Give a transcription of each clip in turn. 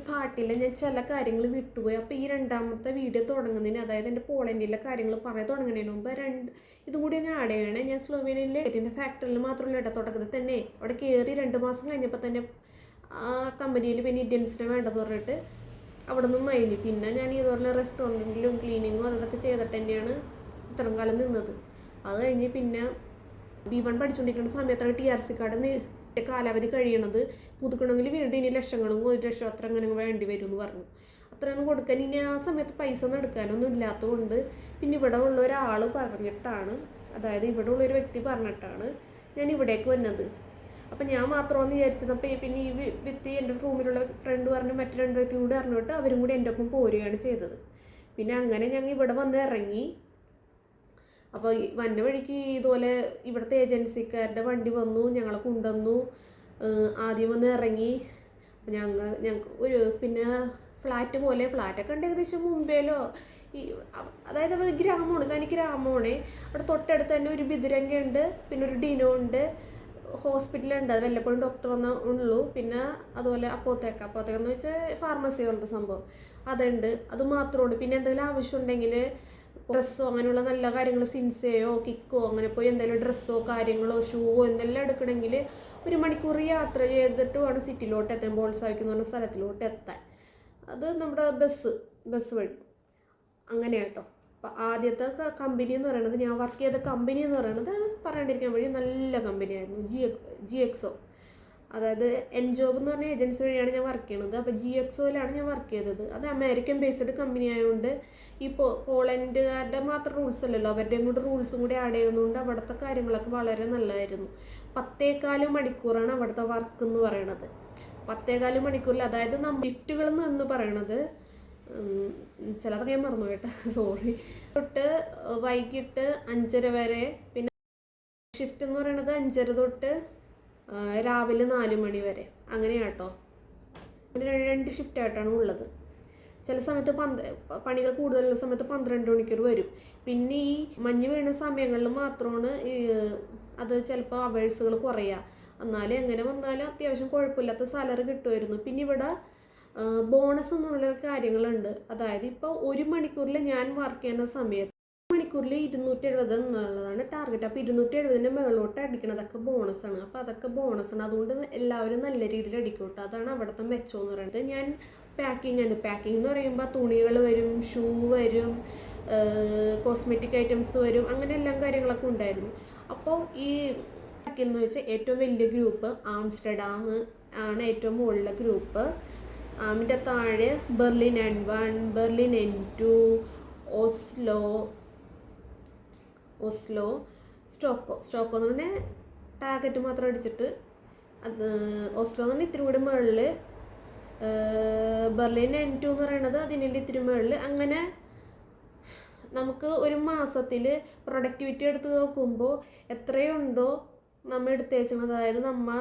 പാട്ടില്ല, ഞാൻ ചില കാര്യങ്ങൾ വിട്ടുപോയി. അപ്പോൾ ഈ രണ്ടാമത്തെ വീഡിയോ തുടങ്ങുന്നതിന്, അതായത് എൻ്റെ പോളണ്ടിലെ കാര്യങ്ങൾ പറയാൻ തുടങ്ങുന്നതിന് മുമ്പ് ഇതും കൂടി ഞാൻ ആഡ് ചെയ്യണേ. ഞാൻ സ്ലോവേനിയയിലെ എൻ്റെ ഫാക്ടറിയിൽ മാത്രമല്ല കേട്ടോ തുടക്കത്തിൽ തന്നെ. അവിടെ കയറി 2 മാസം കഴിഞ്ഞപ്പോൾ തന്നെ ആ കമ്പനിയിൽ പിന്നെ ഇന്ത്യൻസിനെ വേണ്ടെന്ന് പറഞ്ഞിട്ട് അവിടെ നിന്നും കഴിഞ്ഞു. പിന്നെ ഞാൻ ഇതുപോലെ റെസ്റ്റോറൻറ്റിലും ക്ലീനിങ്ങും അതൊക്കെ ചെയ്തിട്ട് തന്നെയാണ് ഇത്രയും കാലം നിന്നത്. അത് കഴിഞ്ഞ് പിന്നെ B1 പഠിച്ചുകൊണ്ടിരിക്കുന്ന സമയത്താണ് TRC കാർഡ് കാലാവധി കഴിയണത്. പുതുക്കണമെങ്കിൽ വീണ്ടും ഇനി ലക്ഷങ്ങളും 1 ലക്ഷം അത്ര അങ്ങനെ വേണ്ടി വരും എന്ന് പറഞ്ഞു. അത്രയൊന്നും കൊടുക്കാൻ ഇനി ആ സമയത്ത് പൈസ ഒന്നും എടുക്കാനൊന്നും ഇല്ലാത്തതുകൊണ്ട് പിന്നെ ഇവിടെ ഉള്ള ഒരാൾ പറഞ്ഞിട്ടാണ്, അതായത് ഇവിടെ ഉള്ളൊരു വ്യക്തി പറഞ്ഞിട്ടാണ് ഞാൻ ഇവിടേക്ക് വന്നത്. അപ്പം ഞാൻ മാത്രമെന്ന് വിചാരിച്ചപ്പോൾ പിന്നെ ഈ വ്യക്തി എൻ്റെ റൂമിലുള്ള ഫ്രണ്ട് പറഞ്ഞു മറ്റു 2 വ്യക്തി കൂടി അറിഞ്ഞിട്ട് അവരും കൂടി എൻ്റെ ഒപ്പം പോരുകയാണ് ചെയ്തത്. പിന്നെ അങ്ങനെ ഞങ്ങൾ ഇവിടെ വന്ന് ഇറങ്ങി. അപ്പോൾ വന്ന വഴിക്ക് ഇതുപോലെ ഇവിടുത്തെ ഏജൻസിക്കാരുടെ വണ്ടി വന്നു, ഞങ്ങളെ കൊണ്ടുവന്നു. ആദ്യം വന്ന് ഇറങ്ങി. അപ്പോൾ ഞങ്ങൾക്ക് ഒരു പിന്നെ ഫ്ലാറ്റൊക്കെ ഉണ്ട് ഏകദേശം മുംബൈയിലോ അതായത് അത് ഗ്രാമമാണ്, തനി ഗ്രാമമാണ്. അവിടെ തൊട്ടടുത്ത് തന്നെ ഒരു ബിദുരംഗയുണ്ട്, പിന്നെ ഒരു ഡിനോ ഉണ്ട്, ഹോസ്പിറ്റലുണ്ട്, അത് വല്ലപ്പോഴും ഡോക്ടർ വന്ന ഉള്ളൂ. പിന്നെ അതുപോലെ അപ്പോത്തേക്കെന്ന് വെച്ചാൽ ഫാർമസി പോലത്തെ സംഭവം അതുണ്ട്. അത് മാത്രമുണ്ട്. പിന്നെ എന്തെങ്കിലും ആവശ്യമുണ്ടെങ്കിൽ ഡ്രസ്സോ അങ്ങനെയുള്ള നല്ല കാര്യങ്ങൾ, സിൻസയോ കിക്കോ അങ്ങനെ പോയി എന്തെങ്കിലും ഡ്രസ്സോ കാര്യങ്ങളോ ഷൂവോ എന്തെല്ലാം എടുക്കണമെങ്കിൽ 1 മണിക്കൂർ യാത്ര ചെയ്തിട്ട് വേണം സിറ്റിയിലോട്ട് എത്താൻ, ബോൾസായിക്ക് എന്ന് പറഞ്ഞ സ്ഥലത്തിലോട്ട് എത്താൻ. അത് നമ്മുടെ ബസ് വഴി അങ്ങനെയാണ് കേട്ടോ. അപ്പോൾ ആദ്യത്തെ കമ്പനി എന്ന് പറയുന്നത്, ഞാൻ വർക്ക് ചെയ്ത കമ്പനി എന്ന് പറയുന്നത്, അത് പറയാണ്ടിരിക്കാൻ വഴി നല്ല കമ്പനിയായിരുന്നു. GXO, അതായത് എൻജോബ് എന്ന് പറഞ്ഞ ഏജൻസി വഴിയാണ് ഞാൻ വർക്ക് ചെയ്യണത്. അപ്പോൾ GXOയിലാണ് ഞാൻ വർക്ക് ചെയ്തത്. അത് അമേരിക്കൻ ബേസ്ഡ് കമ്പനി ആയതുകൊണ്ട് ഈ പോളണ്ടുകാരുടെ മാത്രം റൂൾസ് അല്ലല്ലോ, അവരുടെയും കൂടെ റൂൾസും കൂടി ആഡ് ചെയ്യുന്നതുകൊണ്ട് അവിടുത്തെ കാര്യങ്ങളൊക്കെ വളരെ നല്ലതായിരുന്നു. 10.25 മണിക്കൂറാണ് അവിടുത്തെ വർക്ക് എന്ന് പറയണത്. 10.25 മണിക്കൂറിൽ, അതായത് ഷിഫ്റ്റുകൾ എന്ന് പറയണത് ചിലതൊക്കെ ഞാൻ മറന്നു കേട്ടോ, സോറി. തൊട്ട് വൈകിട്ട് 5:30 വരെ. പിന്നെ ഷിഫ്റ്റ് എന്ന് പറയുന്നത് 5:30 തൊട്ട് രാവിലെ 4 മണി വരെ അങ്ങനെയാണ് കേട്ടോ. പിന്നെ 2 ഷിഫ്റ്റായിട്ടാണ് ഉള്ളത്. ചില സമയത്ത് പണികൾ കൂടുതലുള്ള സമയത്ത് 12 മണിക്കൂർ വരും. പിന്നെ ഈ മഞ്ഞ് വീണ സമയങ്ങളിൽ മാത്രമാണ് അത് ചിലപ്പോൾ അവേഴ്സുകൾ കുറയുക. എന്നാലും എങ്ങനെ വന്നാലും അത്യാവശ്യം കുഴപ്പമില്ലാത്ത സാലറി കിട്ടുമായിരുന്നു. പിന്നെ ഇവിടെ ബോണസ് എന്നുള്ള കാര്യങ്ങളുണ്ട്. അതായത് ഇപ്പോൾ 1 മണിക്കൂറിൽ ഞാൻ വർക്ക് ചെയ്യുന്ന സമയത്ത് മണിക്കൂറിൽ 270 എന്നുള്ളതാണ് ടാർഗറ്റ്. അപ്പോൾ 270ൻ്റെ മുകളിലോട്ട് അടിക്കണതൊക്കെ ബോണസാണ്. അപ്പോൾ അതൊക്കെ ബോണസാണ്. അതുകൊണ്ട് എല്ലാവരും നല്ല രീതിയിൽ അടിക്കും കേട്ടോ. അതാണ് അവിടുത്തെ മെച്ചം എന്ന് പറയുന്നത്. ഞാൻ പാക്കിംഗ് എന്ന് പറയുമ്പോൾ തുണികൾ വരും, ഷൂ വരും, കോസ്മെറ്റിക് ഐറ്റംസ് വരും, അങ്ങനെ എല്ലാ കാര്യങ്ങളൊക്കെ ഉണ്ടായിരുന്നു. അപ്പോൾ ഈ പാക്കിംഗ് എന്ന് വെച്ചാൽ ഏറ്റവും വലിയ ഗ്രൂപ്പ് ആംസ്റ്റർഡാം ആണ് ഏറ്റവും മുകളിലെ ഗ്രൂപ്പ്. അതിൻ്റെ താഴെ Berlin N1, Berlin N2, Oslo, സ്റ്റോക്കോ എന്ന് പറഞ്ഞാൽ ടാർഗറ്റ് മാത്രം അടിച്ചിട്ട്, അത് ഓസ്ലോ എന്ന് പറഞ്ഞാൽ ഇത്തിരി കൂടി മുകളിൽ, ബെർലിൻ N2 എന്ന് പറയുന്നത് അതിൻ്റെ ഇത്തിരി മുകളിൽ. അങ്ങനെ നമുക്ക് ഒരു മാസത്തിൽ പ്രൊഡക്ടിവിറ്റി എടുത്ത് നോക്കുമ്പോൾ എത്രയുണ്ടോ നമ്മൾ എടുത്തേച്ചത്, അതായത് നമ്മൾ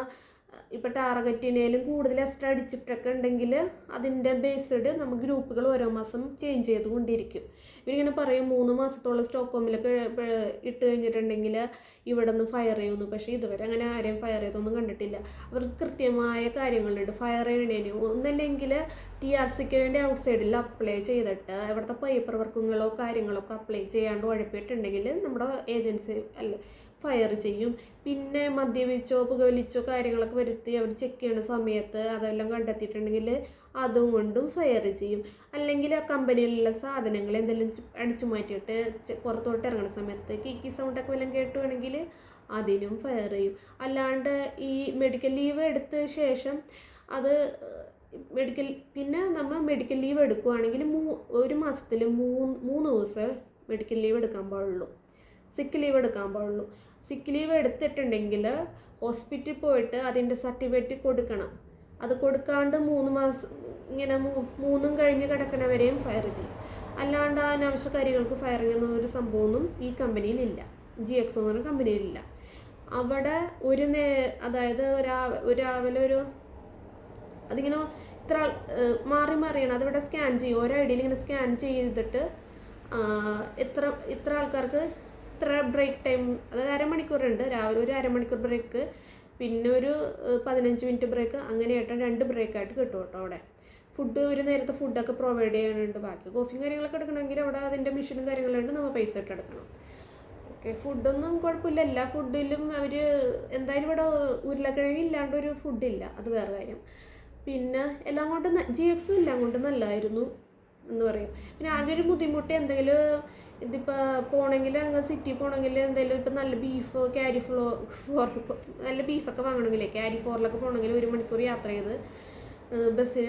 ഇപ്പോൾ ടാർഗറ്റിനേലും കൂടുതൽ എക്സ്ട്രാ അടിച്ചിട്ടൊക്കെ ഉണ്ടെങ്കിൽ അതിൻ്റെ ബേസ്ഡ് നമ്മൾ ഗ്രൂപ്പുകൾ ഓരോ മാസം ചേഞ്ച് ചെയ്തുകൊണ്ടിരിക്കും. ഇവരിങ്ങനെ പറയും 3 മാസത്തോളം സ്റ്റോക്ക്ഹോമിലൊക്കെ ഇട്ട് കഴിഞ്ഞിട്ടുണ്ടെങ്കിൽ ഇവിടെ നിന്ന് ഫയർ ചെയ്യുന്നു. പക്ഷേ ഇതുവരെ അങ്ങനെ ആരെയും ഫയർ ചെയ്തൊന്നും കണ്ടിട്ടില്ല. അവർക്ക് കൃത്യമായ കാര്യങ്ങളുണ്ട് ഫയർ ചെയ്യണേന്. ഒന്നല്ലെങ്കിൽ TRCക്ക് വേണ്ടി ഔട്ട്സൈഡിൽ അപ്ലൈ ചെയ്തിട്ട് ഇവിടുത്തെ പേപ്പർ വർക്കുകളോ കാര്യങ്ങളൊക്കെ അപ്ലൈ ചെയ്യാണ്ട് ഉഴപ്പിയിട്ടുണ്ടെങ്കിൽ നമ്മുടെ ഏജൻസി ഫയർ ചെയ്യും. പിന്നെ മദ്യപിച്ചോ പുകവലിച്ചോ കാര്യങ്ങളൊക്കെ വരുത്തി അവർ ചെക്ക് ചെയ്യുന്ന സമയത്ത് അതെല്ലാം കണ്ടെത്തിയിട്ടുണ്ടെങ്കിൽ അതും കൊണ്ടും ഫയർ ചെയ്യും. അല്ലെങ്കിൽ ആ കമ്പനിയിലുള്ള സാധനങ്ങൾ എന്തെങ്കിലും അടിച്ചു മാറ്റിയിട്ട് പുറത്തോട്ട് ഇറങ്ങുന്ന സമയത്ത് കിക്കി സൗണ്ടൊക്കെ വല്ലതും കേട്ടുവാണെങ്കിൽ അതിനും ഫയർ ചെയ്യും. അല്ലാണ്ട് ഈ മെഡിക്കൽ ലീവ് എടുത്ത ശേഷം അത് പിന്നെ നമ്മൾ മെഡിക്കൽ ലീവ് എടുക്കുകയാണെങ്കിൽ 1 മാസത്തിൽ 3 ദിവസം മെഡിക്കൽ ലീവ് എടുക്കാൻ പാടുള്ളൂ, സിക്ക് ലീവ് എടുക്കാൻ പാടുള്ളൂ. സിക്ക് ലീവ് എടുത്തിട്ടുണ്ടെങ്കിൽ ഹോസ്പിറ്റലിൽ പോയിട്ട് അതിൻ്റെ സർട്ടിഫിക്കറ്റ് കൊടുക്കണം. അത് കൊടുക്കാണ്ട് 3 മാസം ഇങ്ങനെ 3 കഴിഞ്ഞ് കിടക്കണവരെയും ഫയർ ചെയ്യും. അല്ലാണ്ട് അനാവശ്യ കാര്യങ്ങൾക്ക് ഫയറിങ് എന്നൊരു സംഭവമൊന്നും ഈ കമ്പനിയിലില്ല, GXO എന്ന് പറഞ്ഞ കമ്പനിയിലില്ല. അവിടെ അതായത് രാവിലെ അതിങ്ങനെ ഇത്ര മാറിയാണ് അതിവിടെ സ്കാൻ ചെയ്യും. ഓരോ ഐഡിയിൽ ഇങ്ങനെ സ്കാൻ ചെയ്തിട്ട് ഇത്ര ആൾക്കാർക്ക് ഇത്ര ബ്രേക്ക് ടൈം, അതായത് അരമണിക്കൂറുണ്ട്. രാവിലെ ഒരു അരമണിക്കൂർ ബ്രേക്ക്, പിന്നെ ഒരു 15 മിനിറ്റ് ബ്രേക്ക്, അങ്ങനെയായിട്ട് 2 ബ്രേക്കായിട്ട് കിട്ടും കേട്ടോ അവിടെ. ഫുഡ് ഒരു നേരത്തെ ഫുഡൊക്കെ പ്രൊവൈഡ് ചെയ്യാനുണ്ട്. ബാക്കി കോഫിയും കാര്യങ്ങളൊക്കെ എടുക്കണമെങ്കിൽ അവിടെ അതിൻ്റെ മെഷീനും കാര്യങ്ങളുണ്ട്, നമ്മൾ പൈസ ഇട്ട് എടുക്കണം. ഓക്കെ, ഫുഡൊന്നും കുഴപ്പമില്ല. എല്ലാ ഫുഡിലും അവർ എന്തായാലും ഇവിടെ ഉരുളക്കിഴങ്ങ് ഇല്ലാണ്ടൊരു ഫുഡില്ല, അത് വേറെ കാര്യം. പിന്നെ എല്ലാം കൊണ്ട് GXും എല്ലാം കൊണ്ട് നല്ലതായിരുന്നു എന്ന് പറയും. പിന്നെ ആകെ ഒരു ബുദ്ധിമുട്ട് എന്തെങ്കിലും ഇതിപ്പോൾ പോകണമെങ്കിൽ അങ്ങ് സിറ്റി പോകണമെങ്കിൽ എന്തെങ്കിലും ഇപ്പം നല്ല ബീഫ് നല്ല ബീഫൊക്കെ വാങ്ങണമെങ്കിലേ ക്യാരി4ലൊക്കെ പോകണമെങ്കിൽ 1 മണിക്കൂർ യാത്ര ചെയ്ത്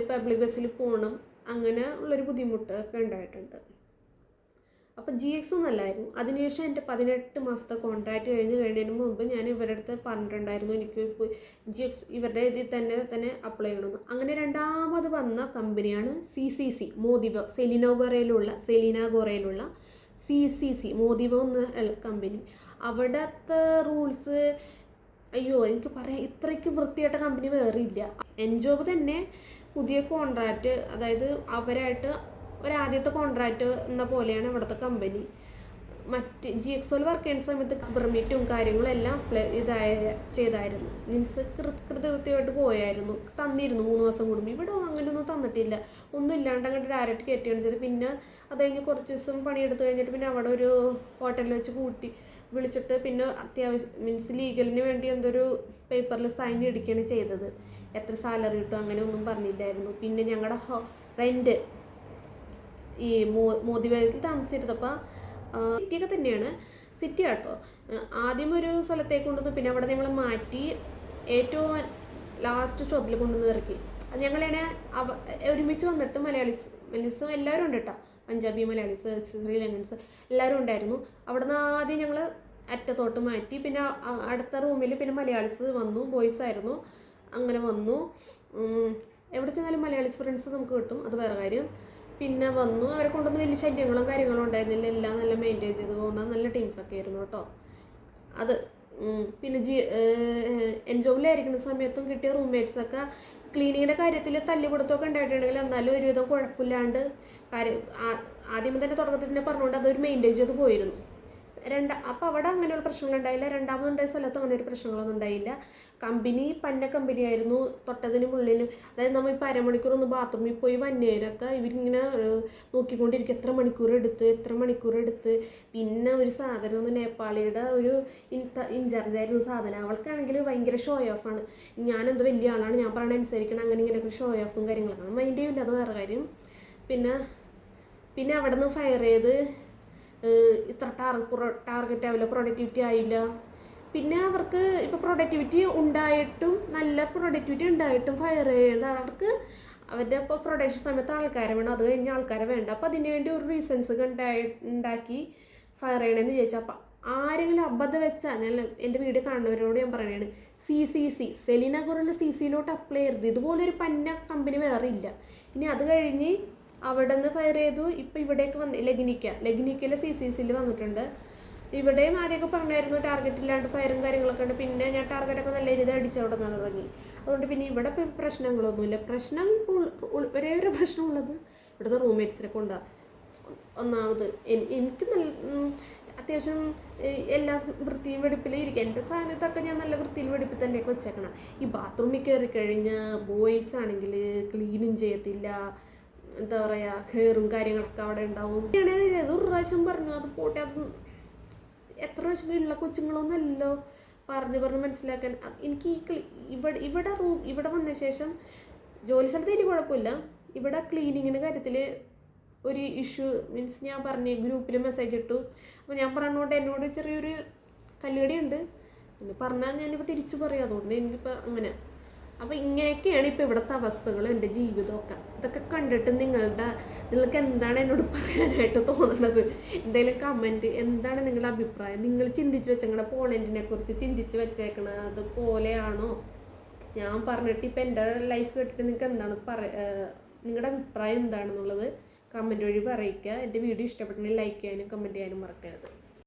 പബ്ലിക് ബസ്സിൽ പോകണം. അങ്ങനെ ഉള്ളൊരു ബുദ്ധിമുട്ടൊക്കെ ഉണ്ടായിട്ടുണ്ട്. അപ്പോൾ GXും നല്ലതായിരുന്നു. അതിനുശേഷം എൻ്റെ 18 മാസത്തെ കോൺട്രാക്റ്റ് കഴിഞ്ഞതിന് മുമ്പ് ഞാൻ ഇവരുടെ അടുത്ത് പറഞ്ഞിട്ടുണ്ടായിരുന്നു എനിക്ക് ഇപ്പോൾ GX ഇവരുടെ ഇതിൽ തന്നെ അപ്ലൈ ചെയ്യണമെന്ന്. അങ്ങനെ രണ്ടാമത് വന്ന കമ്പനിയാണ് CCC മോദിവോ, സെലീന ഗോറയിലുള്ള CCC മോദിവോ എന്ന കമ്പനി. അവിടുത്തെ റൂൾസ് അയ്യോ എനിക്ക് പറയാം, ഇത്രയ്ക്ക് വൃത്തിയായിട്ട കമ്പനി വേറെ ഇല്ല. എൻജോബ് തന്നെ പുതിയ കോൺട്രാക്റ്റ്, അതായത് അവരായിട്ട് ഒരാദ്യത്തെ കോൺട്രാക്റ്റ് എന്ന പോലെയാണ് ഇവിടുത്തെ കമ്പനി. മറ്റ് GXOയിൽ വർക്ക് ചെയ്യുന്ന സമയത്ത് പെർമിറ്റും കാര്യങ്ങളും എല്ലാം ചെയ്തായിരുന്നു. മീൻസ് കൃത്യമായിട്ട് പോയായിരുന്നു, തന്നിരുന്നു 3 മാസം കൂടുമ്പോൾ. ഇവിടെ അങ്ങനെയൊന്നും തന്നിട്ടില്ല, ഒന്നും ഇല്ലാണ്ട് അങ്ങോട്ട് ഡയറക്റ്റ് കയറ്റുകയാണ് ചെയ്തത്. പിന്നെ അത് കഴിഞ്ഞ് കുറച്ച് ദിവസം പണിയെടുത്ത് കഴിഞ്ഞിട്ട് പിന്നെ അവിടെ ഒരു ഹോട്ടലിൽ വെച്ച് വിളിച്ചിട്ട് പിന്നെ അത്യാവശ്യം മീൻസ് ലീഗലിന് വേണ്ടി എന്തൊരു പേപ്പറിൽ സൈൻ ഇടിക്കുകയാണ് ചെയ്തത്. എത്ര സാലറി കിട്ടും അങ്ങനെ ഒന്നും പറഞ്ഞില്ലായിരുന്നു. പിന്നെ ഞങ്ങളുടെ റെൻറ്റ് ഈ മോദിവേദിൽ താമസിച്ചിരുന്നപ്പോൾ സിറ്റിയൊക്കെ തന്നെയാണ്, സിറ്റി കേട്ടോ. ആദ്യം ഒരു സ്ഥലത്തേക്ക് കൊണ്ടുവന്നു, പിന്നെ അവിടെ ഞങ്ങൾ മാറ്റി ഏറ്റവും ലാസ്റ്റ് സ്റ്റോപ്പിൽ കൊണ്ടുവന്ന് ഇറക്കി. അത് ഞങ്ങളാണ് ഒരുമിച്ച് വന്നിട്ട് മലയാളീസും എല്ലാവരും ഉണ്ട് കേട്ടോ, പഞ്ചാബി മലയാളീസ് ശ്രീലങ്കൻസ് എല്ലാവരും ഉണ്ടായിരുന്നു. അവിടെ നിന്ന് ആദ്യം ഞങ്ങൾ അറ്റത്തോട്ട് മാറ്റി, പിന്നെ അടുത്ത റൂമിൽ പിന്നെ മലയാളീസ് വന്നു, ബോയ്സ് ആയിരുന്നു. അങ്ങനെ വന്നു, എവിടെ ചെന്നാലും മലയാളീസ് ഫ്രണ്ട്സ് നമുക്ക് കിട്ടും, അത് വേറെ കാര്യം. പിന്നെ വന്നു, അവരെ കൊണ്ടൊന്നും വലിയ ശല്യങ്ങളും കാര്യങ്ങളും ഉണ്ടായിരുന്നില്ല, എല്ലാം നല്ല മെയിൻറ്റെയിൻ ചെയ്ത് പോകുന്ന നല്ല ടീംസൊക്കെ ആയിരുന്നു കേട്ടോ അത്. പിന്നെ എൻജോബിലായിരിക്കുന്ന സമയത്തും കിട്ടിയ റൂംമേറ്റ്സൊക്കെ ക്ലീനിങ്ങിൻ്റെ കാര്യത്തിൽ തല്ലിക്കൊടുത്തൊക്കെ ഉണ്ടായിട്ടുണ്ടെങ്കിൽ എന്നാലും ഒരുവിധം കുഴപ്പമില്ലാണ്ട് ആദ്യം തന്നെ തുടക്കത്തിൽ തന്നെ പറഞ്ഞുകൊണ്ട് അതൊരു മെയിൻറ്റെയിൻ ചെയ്ത് പോയിരുന്നു. അപ്പോൾ അവിടെ അങ്ങനെയുള്ള പ്രശ്നങ്ങളുണ്ടായില്ല. രണ്ടാമതുണ്ടായ സ്ഥലത്ത് അങ്ങനെ ഒരു പ്രശ്നങ്ങളൊന്നും ഉണ്ടായില്ല. കമ്പനി കമ്പനിയായിരുന്നു. തൊട്ടതിന് മുള്ളിൽ, അതായത് നമ്മൾ ഇപ്പോൾ അരമണിക്കൂർ ഒന്ന് ബാത്റൂമിൽ പോയി വന്നേരൊക്കെ ഇവരിങ്ങനെ നോക്കിക്കൊണ്ടിരിക്കും, എത്ര മണിക്കൂർ എടുത്ത്. പിന്നെ ഒരു സാധനം ഒന്ന് നേപ്പാളിയുടെ ഒരു ഇൻചാർജായിരുന്നു സാധനം, അവൾക്കാണെങ്കിൽ ഭയങ്കര ഷോ ഓഫാണ്. ഞാനെന്തോ വലിയ ആളാണ്, ഞാൻ പറയണ അനുസരിക്കണം, അങ്ങനെ ഇങ്ങനെയൊക്കെ ഷോ ഓഫും കാര്യങ്ങളൊക്കെ. മൈൻഡ് ചെയ്യില്ല, അത് വേറെ കാര്യം. പിന്നെ അവിടെ നിന്ന് ഫയർ ചെയ്ത് ഇത്ര ടാർഗറ്റ് ആവില്ല, പ്രൊഡക്ടിവിറ്റി ആയില്ല. പിന്നെ അവർക്ക് ഇപ്പോൾ പ്രൊഡക്ടിവിറ്റി നല്ല പ്രൊഡക്ടിവിറ്റി ഉണ്ടായിട്ടും ഫയർ ചെയ്ത് അവർക്ക് അവരുടെ ഇപ്പോൾ പ്രൊഡക്ഷൻ സമയത്ത് ആൾക്കാരെ വേണം, അത് കഴിഞ്ഞ ആൾക്കാരെ വേണ്ട. അപ്പോൾ അതിന് വേണ്ടി ഒരു റീസൺസ് ഉണ്ടാക്കി ഫയർ ചെയ്യണമെന്ന് ചോദിച്ചാൽ, അപ്പം ആരെങ്കിലും അബദ്ധം വെച്ചാൽ ഞാൻ എൻ്റെ വീഡിയോ കാണുന്നവരോട് ഞാൻ പറയുകയാണ്, CCC സെലീന ഗോറയിലെ CCയിലോട്ട് അപ്ലൈ ചെയ്യരുത്. ഇതുപോലൊരു പന്ന കമ്പനി വേറെ ഇല്ല. ഇനി അത് കഴിഞ്ഞ് അവിടെ നിന്ന് ഫയർ ചെയ്തു. ഇപ്പം ഇവിടേക്ക് വന്ന് ലെഗ്നിക്കയിലെ CCCയിൽ വന്നിട്ടുണ്ട്. ഇവിടെയും ആരെയൊക്കെ പറഞ്ഞായിരുന്നു ടാർഗറ്റ് ഇല്ലാണ്ട് ഫയറും കാര്യങ്ങളൊക്കെ ഉണ്ട്. പിന്നെ ഞാൻ ടാർഗറ്റൊക്കെ നല്ല രീതി അടിച്ചു തുടങ്ങാൻ തുടങ്ങി. അതുകൊണ്ട് പിന്നെ ഇവിടെ പ്രശ്നങ്ങളൊന്നുമില്ല. ഒരേ ഒരു പ്രശ്നമുള്ളത് ഇവിടുത്തെ റൂംമേറ്റ്സിനെ കൊണ്ടാണ്. ഒന്നാമത് എനിക്ക് അത്യാവശ്യം എല്ലാ വൃത്തിയും വെടിപ്പിലും ഇരിക്കും. എൻ്റെ സാധനത്തൊക്കെ ഞാൻ നല്ല വൃത്തിയിൽ വെടിപ്പിൽ തന്നെയൊക്കെ വെച്ചേക്കണം. ഈ ബാത്റൂമിൽ കയറി കഴിഞ്ഞ് ബോയ്സ് ആണെങ്കിൽ ക്ലീനും ചെയ്യത്തില്ല, എന്താ പറയുക, കയറും കാര്യങ്ങളൊക്കെ അവിടെ ഉണ്ടാവും. ഒരു പ്രാവശ്യം പറഞ്ഞു അത് പോട്ടെ, അത് എത്ര പ്രാവശ്യം ഉള്ള കൊച്ചുങ്ങളൊന്നുമല്ലോ പറഞ്ഞ് മനസ്സിലാക്കാൻ. എനിക്ക് ഇവിടെ വന്ന ശേഷം ജോലി സ്ഥലത്ത് എനിക്ക് കുഴപ്പമില്ല. ഇവിടെ ക്ലീനിങ്ങിൻ്റെ കാര്യത്തിൽ ഒരു ഇഷ്യൂ മീൻസ് ഞാൻ പറഞ്ഞു ഗ്രൂപ്പിൽ മെസ്സേജ് ഇട്ടു. അപ്പോൾ ഞാൻ പറഞ്ഞുകൊണ്ട് എന്നോട് ചെറിയൊരു കല്ലുകടിയുണ്ട് എന്ന് പറഞ്ഞാൽ ഞാനിപ്പോൾ തിരിച്ചു പറയും. അതുകൊണ്ട് എനിക്കിപ്പോൾ അങ്ങനെ. അപ്പോൾ ഇങ്ങനെയൊക്കെയാണ് ഇപ്പോൾ ഇവിടുത്തെ അവസ്ഥകൾ, എൻ്റെ ജീവിതമൊക്കെ. ഇതൊക്കെ കണ്ടിട്ട് നിങ്ങൾക്ക് എന്താണ് എന്നോട് പറയാനായിട്ട് തോന്നുന്നത്? എന്തെങ്കിലും കമൻറ്റ്, എന്താണ് നിങ്ങളുടെ അഭിപ്രായം? നിങ്ങൾ ചിന്തിച്ച് വെച്ചേക്കണ പോളണ്ടിനെ കുറിച്ച് ചിന്തിച്ച് വെച്ചേക്കണത് പോലെയാണോ ഞാൻ പറഞ്ഞിട്ട്? ഇപ്പം എൻ്റെ ലൈഫ് കേട്ടിട്ട് നിങ്ങൾക്ക് എന്താണ് നിങ്ങളുടെ അഭിപ്രായം എന്താണെന്നുള്ളത് കമൻറ്റ് വഴി പറയിക്കുക. എൻ്റെ വീഡിയോ ഇഷ്ടപ്പെട്ടെങ്കിൽ ലൈക്ക് ചെയ്യാനും കമൻറ്റ് ചെയ്യാനും മറക്കരുത്.